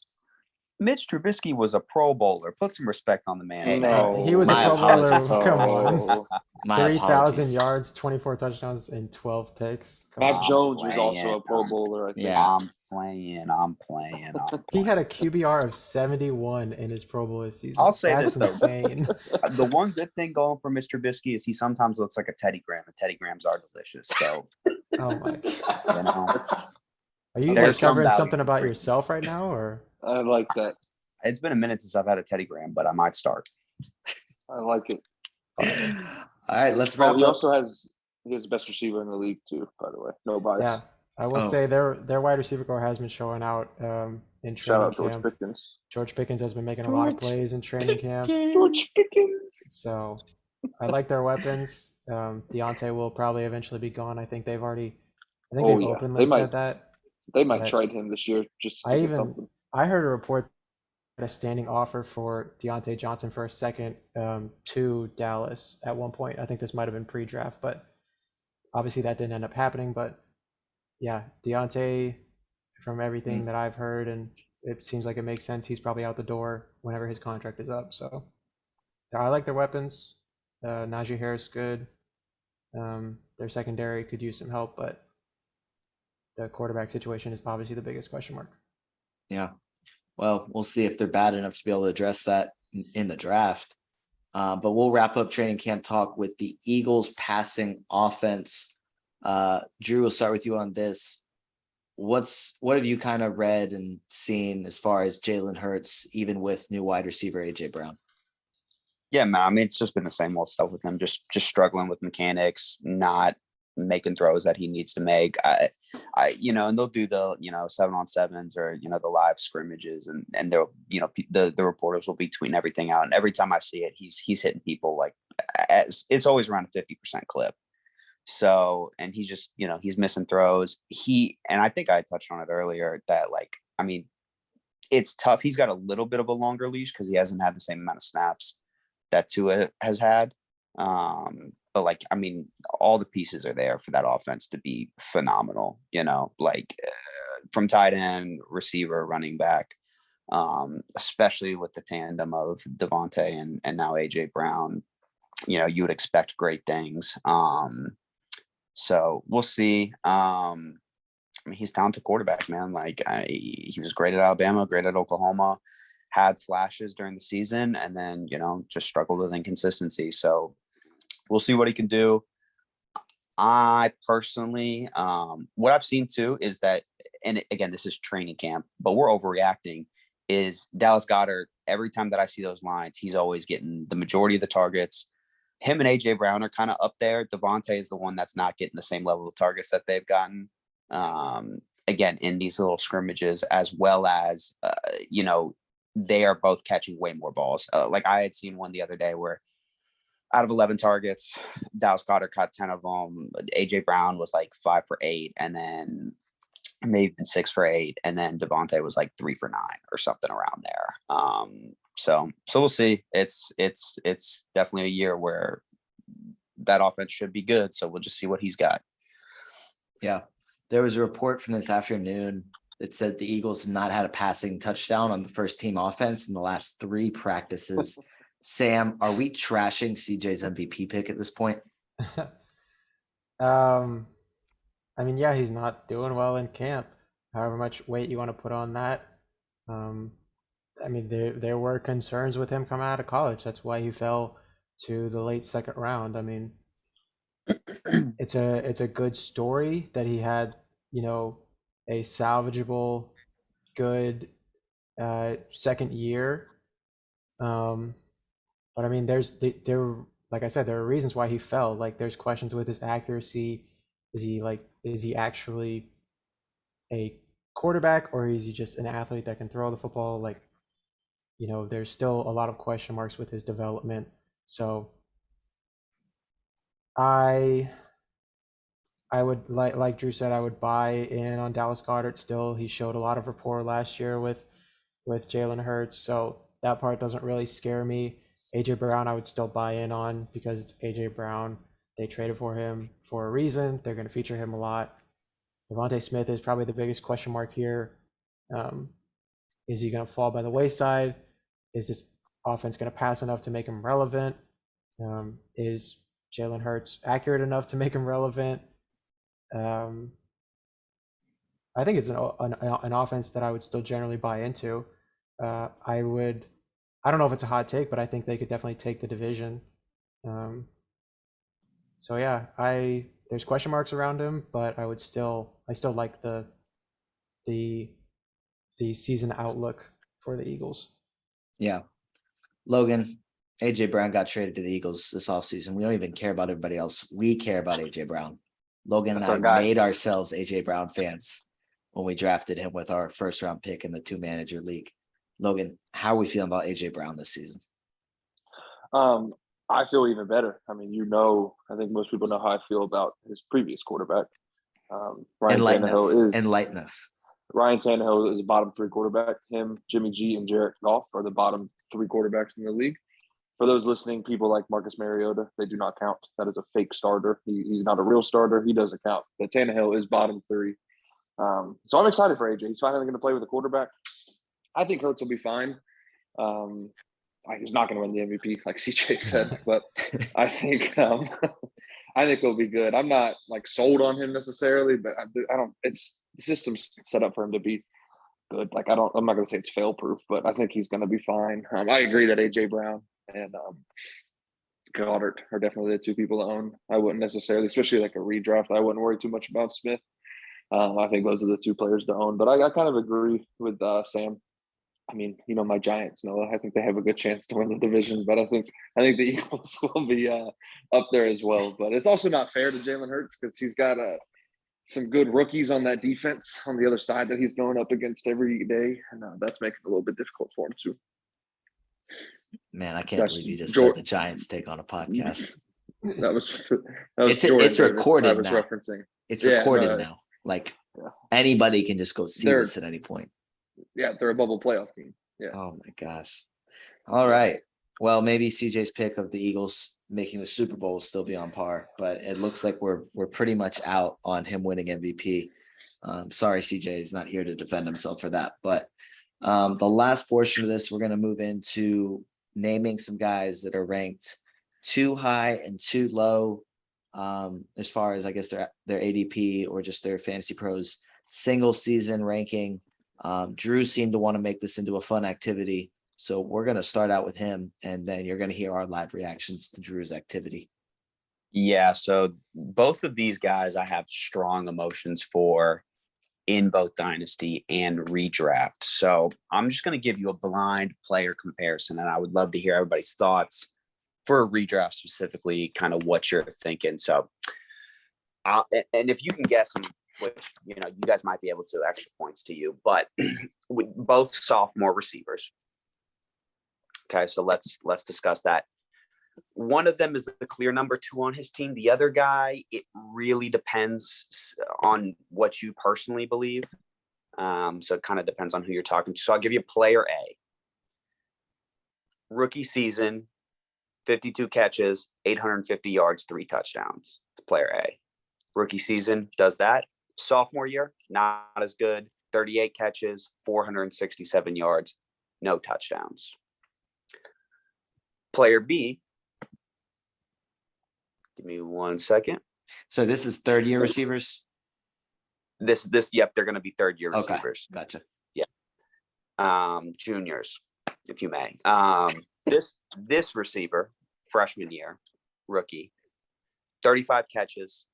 Mitch Trubisky was a Pro Bowler. Put some respect on the man's name. No, He was a my Pro Bowler. apologies. Come on. my 3,000 apologies. yards, 24 touchdowns, and 12 picks. Come Mac on. Jones was also a Pro Bowler, I think. Yeah. I'm playing. He had a QBR of 71 in his Pro Bowl season. I'll say That's this, though. insane. The one good thing going for Mr. Trubisky is he sometimes looks like a Teddy Graham, and Teddy Grahams are delicious. So, Oh my. you know, Are you There's some discovering value something about for it. yourself right now, or? I like that. it's been a minute since I've had a Teddy Graham, but I might start. I like it. All right, let's wrap He up. also has the best receiver in the league too, by the way. No bias. Yeah, I will Oh. say their wide receiver core has been showing out in Shout training out George camp. Pickens. George Pickens has been making a lot of plays in training camp. George Pickens. So I like their weapons. Deontay will probably eventually be gone. I think they've Oh, yeah. openly They might- said that. They might But trade him this year just to I get something. heard a report a standing offer for Deontay Johnson for a second to Dallas at one point. I think this might have been pre-draft, but obviously that didn't end up happening. But yeah, Deontay, from everything that I've heard, and it seems like it makes sense, he's probably out the door whenever his contract is up. So I like their weapons. Najee Harris good. Their secondary could use some help, but the quarterback situation is obviously the biggest question mark. Yeah. Well, we'll see if they're bad enough to be able to address that in the draft. But we'll wrap up training camp talk with the Eagles passing offense. Drew, we'll start with you on this. What have you kind of read and seen as far as Jalen Hurts, even with new wide receiver AJ Brown? Yeah, man. I mean, it's just been the same old stuff with him. Just struggling with mechanics, not making throws that he needs to make. I and they'll do the 7-on-7s or the live scrimmages, and they'll the reporters will be tweeting everything out. And every time I see it, he's hitting people like it's always around a 50% clip. So, and he's just he's missing throws. And I think I touched on it earlier that it's tough. He's got a little bit of a longer leash because he hasn't had the same amount of snaps that Tua has had. But all the pieces are there for that offense to be phenomenal, from tight end, receiver, running back, especially with the tandem of Devontae and now AJ Brown. You would expect great things. So we'll see. He's talented quarterback, man. He was great at Alabama, great at Oklahoma, had flashes during the season, and then, just struggled with inconsistency. So we'll see what he can do. I personally, what I've seen too is that, and again, this is training camp, but we're overreacting, is Dallas Goedert. Every time that I see those lines, he's always getting the majority of the targets. Him and AJ Brown are kind of up there. Devontae is the one that's not getting the same level of targets that they've gotten. Again, in these little scrimmages, as well as, they are both catching way more balls. I had seen one the other day where out of 11 targets, Dallas Goedert caught 10 of them. AJ Brown was 5 for 8, and then maybe 6 for 8, and then Devontae was 3 for 9 or something around there. So we'll see. It's definitely a year where that offense should be good. So we'll just see what he's got. Yeah. There was a report from this afternoon that said the Eagles had not had a passing touchdown on the first team offense in the last 3 practices Sam, are we trashing CJ's MVP pick at this point? I mean, yeah, he's not doing well in camp. However much weight you want to put on that. I mean, there were concerns with him coming out of college. That's why he fell to the late second round. I mean, it's a good story that he had, you know, a salvageable, good second year. But I mean, there like I said, there are reasons why he fell. Like there's questions with his accuracy. Is he actually a quarterback, or is he just an athlete that can throw the football? Like, you know, there's still a lot of question marks with his development. So I would like Drew said, I would buy in on Dallas Goedert still. He showed a lot of rapport last year with Jalen Hurts, so that part doesn't really scare me. AJ Brown, I would still buy in on because it's AJ Brown. They traded for him for a reason. They're going to feature him a lot. Devontae Smith is probably the biggest question mark here. Is he going to fall by the wayside? Is this offense going to pass enough to make him relevant? Is Jalen Hurts accurate enough to make him relevant? I think it's an offense that I would still generally buy into. I don't know if it's a hot take, but I think they could definitely take the division. So yeah, there's question marks around him, but I still like the season outlook for the Eagles. Yeah. Logan, AJ Brown got traded to the Eagles this offseason. We don't even care about everybody else. We care about AJ Brown. Logan That's and our I guy. made ourselves AJ Brown fans when we drafted him with our first round pick in the 2-manager league. Logan, how are we feeling about AJ Brown this season? I feel even better. I mean, I think most people know how I feel about his previous quarterback. Enlighten us. Ryan Tannehill is a bottom 3 quarterback. Him, Jimmy G, and Jared Goff are the bottom 3 quarterbacks in the league. For those listening, people like Marcus Mariota, they do not count. That is a fake starter. He's not a real starter. He doesn't count. But Tannehill is bottom 3. So I'm excited for AJ. He's finally going to play with a quarterback. I think Hurts will be fine. He's not going to win the MVP, like CJ said, but I think he'll be good. I'm not like sold on him necessarily, but I don't. It's the system's set up for him to be good. Like I'm not going to say it's fail proof, but I think he's going to be fine. I agree that AJ Brown and Goddard are definitely the 2 people to own. I wouldn't necessarily, especially like a redraft, I wouldn't worry too much about Smith. I think those are the 2 players to own. But I kind of agree with Sam. I mean, you know, my Giants, Noah, I think they have a good chance to win the division, but I think the Eagles will be up there as well. But it's also not fair to Jalen Hurts because he's got some good rookies on that defense on the other side that he's going up against every day, and that's making it a little bit difficult for him too. Man, I can't believe you just said the Giants take on a podcast. That was it's recorded now. Referencing. It's recorded now. Like anybody can just go see this at any point. Yeah, they're a bubble playoff team. Yeah. Oh my gosh. All right. Well, maybe CJ's pick of the Eagles making the Super Bowl will still be on par, but it looks like we're pretty much out on him winning MVP. Sorry, CJ is not here to defend himself for that. But the last portion of this, we're going to move into naming some guys that are ranked too high and too low, as far as I guess their ADP or just their Fantasy Pros single season ranking. Drew seemed to want to make this into a fun activity. So we're going to start out with him, and then you're going to hear our live reactions to Drew's activity. Yeah, so both of these guys I have strong emotions for in both Dynasty and Redraft. So I'm just going to give you a blind player comparison, and I would love to hear everybody's thoughts for a Redraft specifically, kind of what you're thinking. So, and if you can guess them, which, you know, you guys might be able to, extra points to you, but both sophomore receivers. Okay, so let's discuss that. One of them is the clear number 2 on his team. The other guy, it really depends on what you personally believe. So it kind of depends on who you're talking to. So I'll give you player A. Rookie season, 52 catches, 850 yards, 3 touchdowns. It's player A. Rookie season does that. Sophomore year, not as good. 38 catches, 467 yards, no touchdowns. Player B. Give me 1 second. So this is third year receivers. Yep, they're going to be third year Okay, receivers. gotcha. Juniors, if you may. This receiver, freshman year, rookie, 35 catches,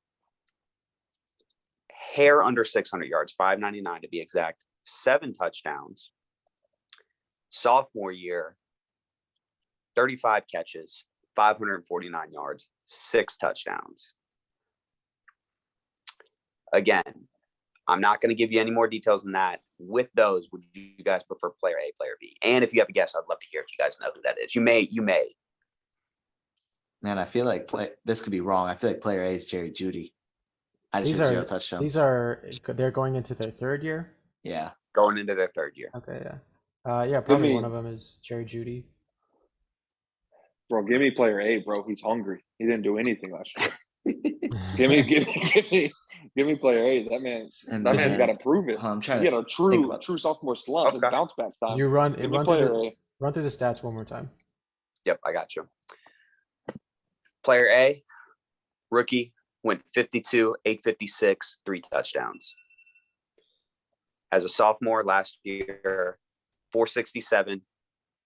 hair under 600 yards, 599 to be exact, 7 touchdowns. Sophomore year, 35 catches, 549 yards, 6 touchdowns. Again, I'm not going to give you any more details than that. With those, would you guys prefer player A, player B? And if you have a guess, I'd love to hear if you guys know who that is. You may. Man, I feel like this could be wrong. I feel like player A is Jerry Judy. I just hear 0 touchdowns. They're going into their third year. Yeah. Going into their third year. Okay, yeah. Yeah, probably one of them is Jerry Judy. Bro, give me player A, bro. He's hungry. He didn't do anything last year. Give me player A. That man's got to prove it. I'm trying to to get a true sophomore slump. Okay. It's bounce back time. You run Give me through player the A. stats one more time. Yep, I got you. Player A, rookie, went 52, 856, 3 touchdowns. As a sophomore last year, 467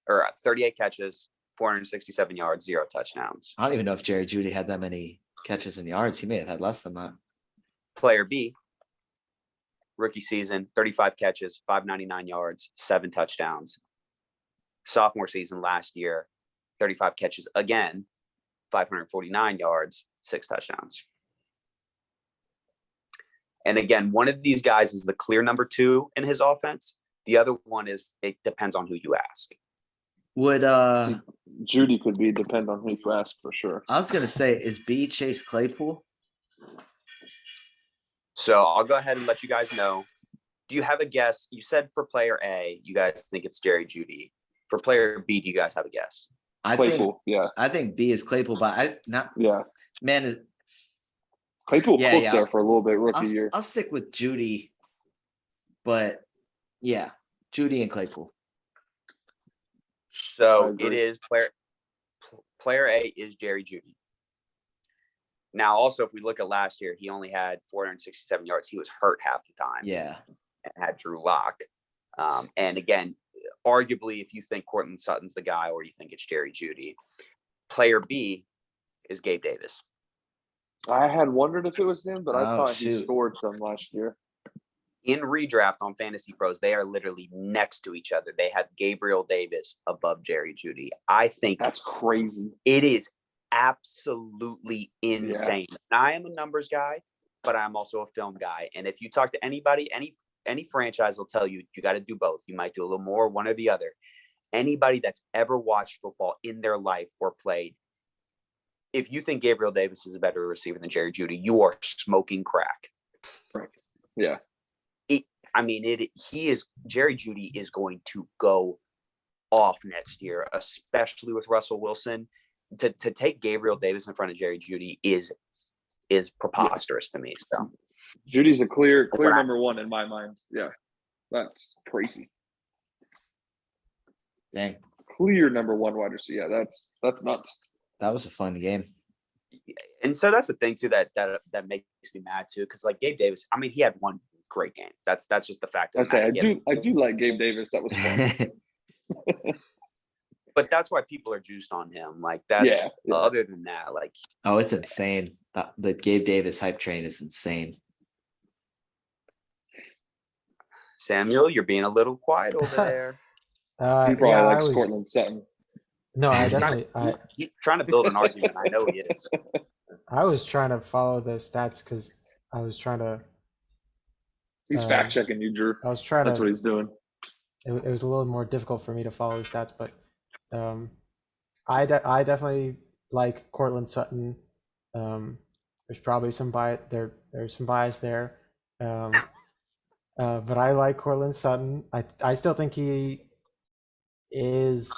or 38 catches, 467 yards, 0 touchdowns. I don't even know if Jerry Judy had that many catches and yards. He may have had less than that. Player B, rookie season, 35 catches, 599 yards, 7 touchdowns. Sophomore season last year, 35 catches again, 549 yards, 6 touchdowns. And again, one of these guys is the clear number 2 in his offense. The other one is, it depends on who you ask. Would Judy could be, depend on who you ask for sure. I was gonna say, is B Chase Claypool? So I'll go ahead and let you guys know. Do you have a guess? You said for player A, you guys think it's Jerry Judy. For player B, do you guys have a guess? Claypool, I think B is Claypool, but Claypool Yeah, cooked yeah. there for a little bit rookie year. I'll stick with Judy, but yeah, Judy and Claypool. So it is player A is Jerry Judy. Now, also, if we look at last year, he only had 467 yards. He was hurt half the time. Yeah. And had Drew Lock. And again, arguably, if you think Cortland Sutton's the guy or you think it's Jerry Judy, player B is Gabe Davis. I had wondered if it was him, but I thought he shoot. scored some last year. In redraft on Fantasy Pros, they are literally next to each other. They have Gabriel Davis above Jerry Judy. I think That's crazy. it is absolutely insane. Yeah. I am a numbers guy, but I'm also a film guy. And if you talk to anybody, any franchise will tell you, you got to do both. You might do a little more, one or the other. Anybody that's ever watched football in their life or played, if you think Gabriel Davis is a better receiver than Jerry Judy, you are smoking crack. Right. Yeah. Jerry Judy is going to go off next year, especially with Russell Wilson. To take Gabriel Davis in front of Jerry Judy is preposterous to me. So Judy's a clear number 1 in my mind. Yeah. That's crazy. Dang. Clear number 1 wide receiver. Yeah, that's nuts. That was a fun game. And so that's the thing too that makes me mad too, because like Gabe Davis, I mean, he had one great game. That's just the fact. I do like Gabe Davis. That was fun. But that's why people are juiced on him. Like that's other than that, like it's insane. The Gabe Davis hype train is insane. Samuel, you're being a little quiet over there. He probably likes Cortland Sutton. No, I definitely. He's trying to build an argument. I know he is. I was trying to follow the stats because I was trying to. He's fact checking you, Drew. I was trying That's what he's doing. It was a little more difficult for me to follow the stats, but I definitely like Cortland Sutton. There's probably some bias there. There's some bias there, but I like Cortland Sutton. I still think he is.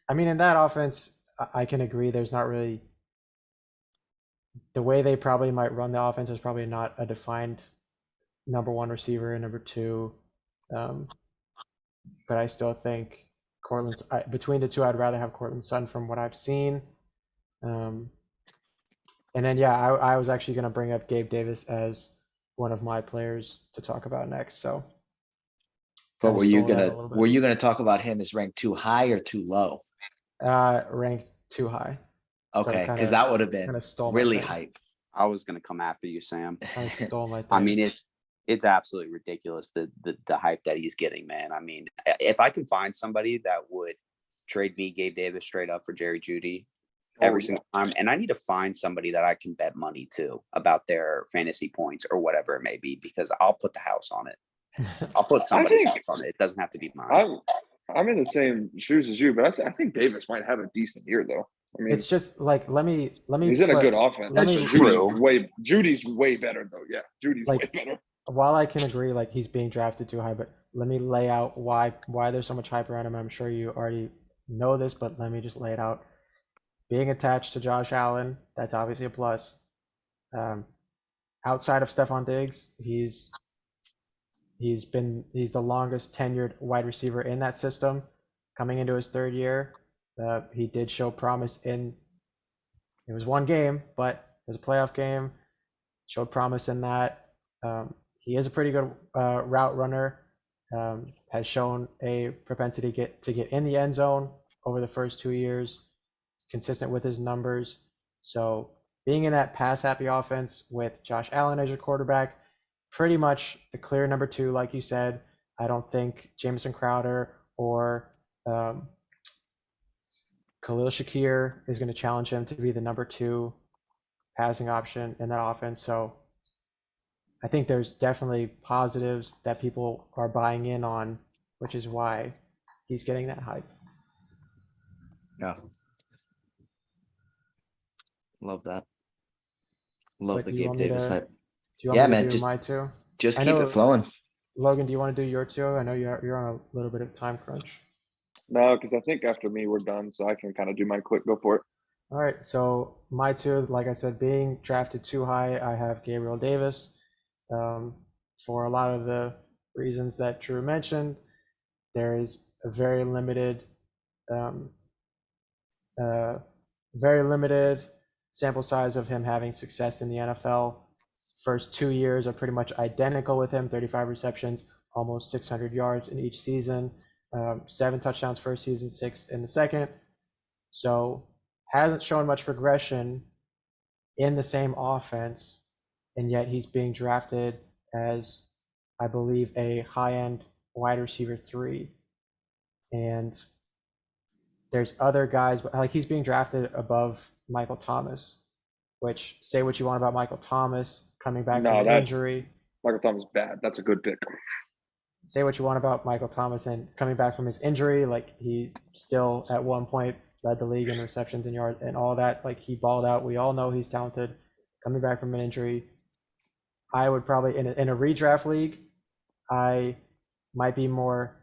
I mean, in that offense, I can agree. There's not really the way they probably might run the offense is probably not a defined number 1 receiver and number 2. But I still think between the two, I'd rather have Cortland Sutton from what I've seen. And then, yeah, I was actually going to bring up Gabe Davis as one of my players to talk about next. So, But kinda were you stole that a gonna little bit. were you gonna talk about him as ranked too high or too low? Ranked too high. So Okay, because kinda- that would have been kinda stole my really thing. hype. I was gonna come after you, Sam. I stole my thing. I mean, it's absolutely ridiculous the hype that he's getting, man. I mean, if I can find somebody that would trade me Gabe Davis straight up for Jerry Jeudy every single time, and I need to find somebody that I can bet money to about their fantasy points or whatever it may be, because I'll put the house on it. I'll put somebody's house on it. It doesn't have to be mine. I'm in the same shoes as you, but I think Davis might have a decent year though. I mean, It's just like let me. he's in a good offense. let me- That's true. Judy's way better though. Yeah, Judy's Like- way better. While I can agree, like he's being drafted too high, but let me lay out why there's so much hype around him. I'm sure you already know this, but let me just lay it out. Being attached to Josh Allen, that's obviously a plus. Outside of Stephon Diggs, he's the longest tenured wide receiver in that system. Coming into his third year, he did show promise it was one game, but it was a playoff game. Showed promise in that. He is a pretty good route runner. Has shown a propensity to get in the end zone over the first 2 years. Consistent with his numbers. So being in that pass happy offense with Josh Allen as your quarterback, pretty much the clear number 2, like you said. I don't think Jamison Crowder or Khalil Shakir is going to challenge him to be the number 2 passing option in that offense. So I think there's definitely positives that people are buying in on, which is why he's getting that hype. Yeah. Love that. Love But the do you Gabe want me Davis to- hype. Do you want Yeah, me to man, do my 2? Just I keep know- it flowing. Logan, do you want to do your 2? I know you're on a little bit of time crunch. No, because I think after me we're done, so I can kind of do my quick. Go for it. All right, so my 2, like I said, being drafted too high, I have Gabriel Davis. For a lot of the reasons that Drew mentioned, there is a very limited sample size of him having success in the NFL. First 2 years are pretty much identical with him, 35 receptions, almost 600 yards in each season, 7 touchdowns first season, 6 in the second. So hasn't shown much progression in the same offense, and yet he's being drafted as, I believe, a high-end wide receiver 3. And there's other guys, but like he's being drafted above Michael Thomas, which, say what you want about Michael Thomas coming back No, from an that's- injury. Michael Thomas bad. That's a good pick. Say what you want about Michael Thomas and coming back from his injury, like he still at one point led the league in receptions and yards and all that. Like he balled out. We all know he's talented. Coming back from an injury, I would probably in a redraft league, I might be more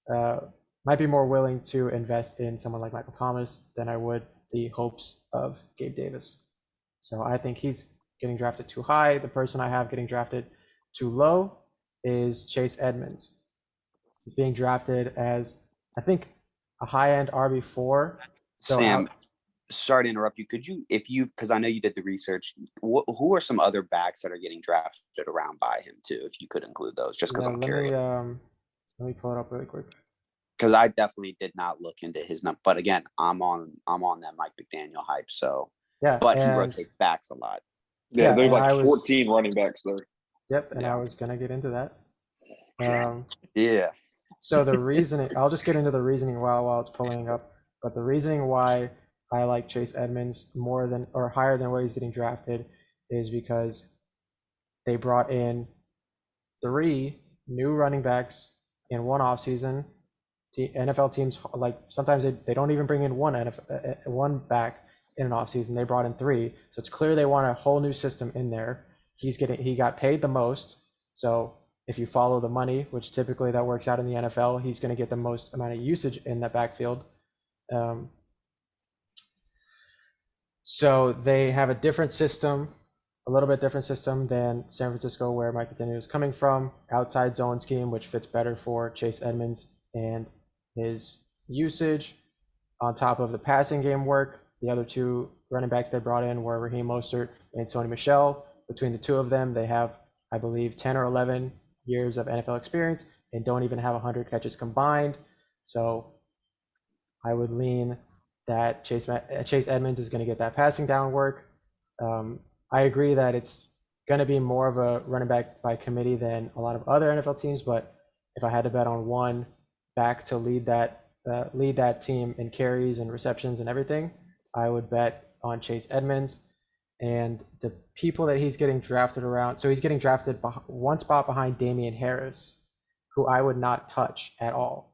willing to invest in someone like Michael Thomas than I would the hopes of Gabe Davis. So I think he's getting drafted too high. The person I have getting drafted too low is Chase Edmonds. He's being drafted as, I think, a high-end RB4. So Sam, sorry to interrupt you. Could you, because I know you did the research, who are some other backs that are getting drafted around by him too? If you could include those, just because I'm curious. Let me pull it up really quick. Because I definitely did not look into his number, but again, I'm on that Mike McDaniel hype. So yeah, but he rotates backs a lot. Yeah, Yeah, there's and like I was- 14 running backs there. Yep, and Yeah. I was gonna get into that. Yeah. So the reasoning, I'll just get into the reasoning while it's pulling up. But the reasoning why I like Chase Edmonds more than or higher than where he's getting drafted is because they brought in 3 new running backs in one offseason. NFL teams, like sometimes they don't even bring in one back in an offseason. They brought in 3. So it's clear they want a whole new system in there. He got paid the most. So if you follow the money, which typically that works out in the NFL, he's going to get the most amount of usage in that backfield. So they have a different system, a little bit different system than San Francisco, where Mike McDaniel is coming from. Outside zone scheme, which fits better for Chase Edmonds and his usage on top of the passing game work. The other two running backs they brought in were Raheem Mostert and Sony Michel. Between the two of them, they have, I believe, 10 or 11 years of NFL experience and don't even have 100 catches combined. So I would lean that Chase Edmonds is going to get that passing down work. I agree that it's going to be more of a running back by committee than a lot of other NFL teams, but if I had to bet on one back to lead that team in carries and receptions and everything, I would bet on Chase Edmonds. And the people that he's getting drafted around, so he's getting drafted one spot behind Damian Harris, who I would not touch at all.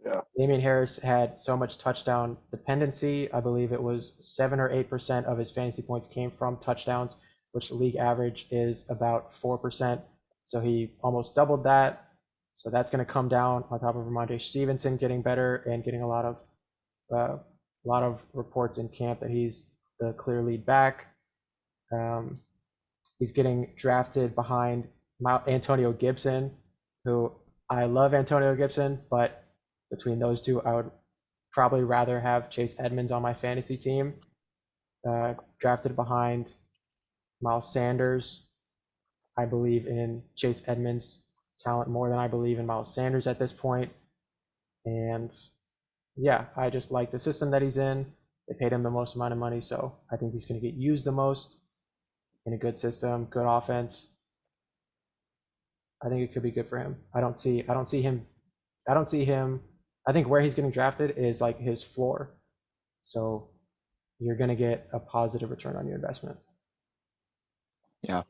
Yeah. Damian Harris had so much touchdown dependency. I believe it was 7 or 8% of his fantasy points came from touchdowns, which the league average is about 4%. So he almost doubled that. So that's going to come down on top of Ramondre Stevenson getting better and getting a lot of reports in camp that he's the clear lead back. He's getting drafted behind Antonio Gibson, who I love Antonio Gibson, but between those two, I would probably rather have Chase Edmonds on my fantasy team. Drafted behind Miles Sanders. I believe in Chase Edmonds' talent more than I believe in Miles Sanders at this point. And yeah, I just like the system that he's in. They paid him the most amount of money, so I think he's going to get used the most in a good system, good offense. I think it could be good for him. I don't see him. I think where he's getting drafted is like his floor. So you're going to get a positive return on your investment. Yeah.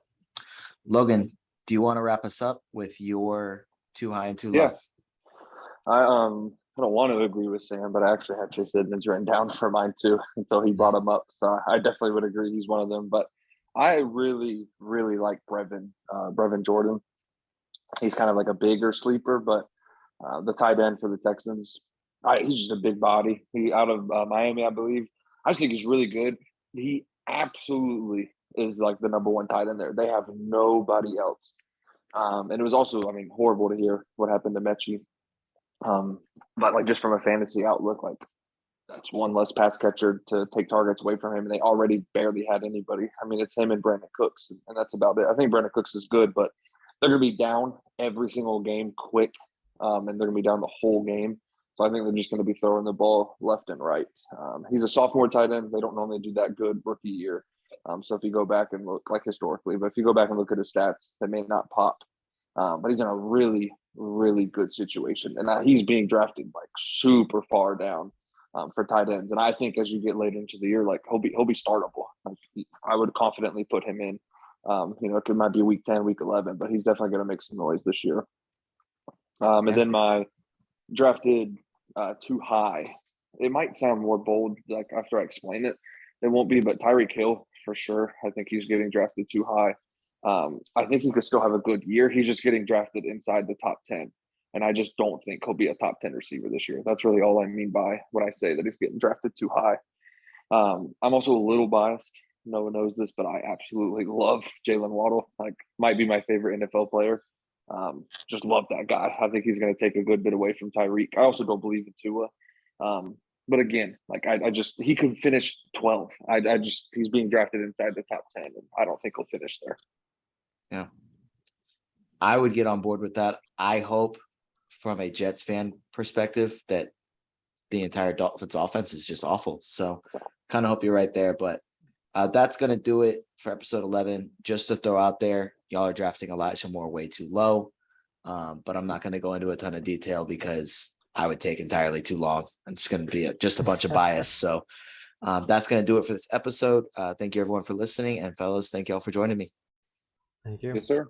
Logan, do you want to wrap us up with your too high and too low? Yeah. I don't want to agree with Sam, but I actually had Chase Edmonds written down for mine too until he brought him up. So I definitely would agree he's one of them. But I really, really like Brevin Jordan. He's kind of like a bigger sleeper, but the tight end for the Texans, he's just a big body. He out of Miami, I believe. I just think he's really good. He absolutely is like the number one tight end there. They have nobody else. And it was also, I mean, horrible to hear what happened to Mechie. But like just from a fantasy outlook, like that's one less pass catcher to take targets away from him. And they already barely had anybody. I mean, it's him and Brandon Cooks, and that's about it. I think Brandon Cooks is good, but they're going to be down every single game quick, and they're going to be down the whole game. So I think they're just going to be throwing the ball left and right. He's a sophomore tight end. They don't normally do that good rookie year. So if you go back and look, like historically, but if you go back and look at his stats, they may not pop. But he's in a really, really good situation. And he's being drafted like super far down for tight ends. And I think as you get later into the year, like he'll be startable. Like, I would confidently put him in. It might be week 10, week 11, but he's definitely going to make some noise this year. And then my drafted too high. It might sound more bold, like after I explain it. It won't be, but Tyreek Hill for sure. I think he's getting drafted too high. I think he could still have a good year. He's just getting drafted inside the top 10. And I just don't think he'll be a top 10 receiver this year. That's really all I mean by when I say that he's getting drafted too high. I'm also a little biased. No one knows this, but I absolutely love Jalen Waddle. Like, might be my favorite NFL player. Just love that guy. I think he's going to take a good bit away from Tyreek. I also don't believe in Tua. But again, like he could finish 12. He's being drafted inside the top 10, and I don't think he'll finish there. Yeah. I would get on board with that. I hope from a Jets fan perspective that the entire Dolphins offense is just awful. So kind of hope you're right there, but that's going to do it for episode 11. Just to throw out there, y'all are drafting Elijah Moore way too low. But I'm not going to go into a ton of detail because I would take entirely too long. I'm just going to be just a bunch of bias. So that's going to do it for this episode. Thank you everyone for listening, and fellas, thank y'all for joining me. Thank you. Yes, sir.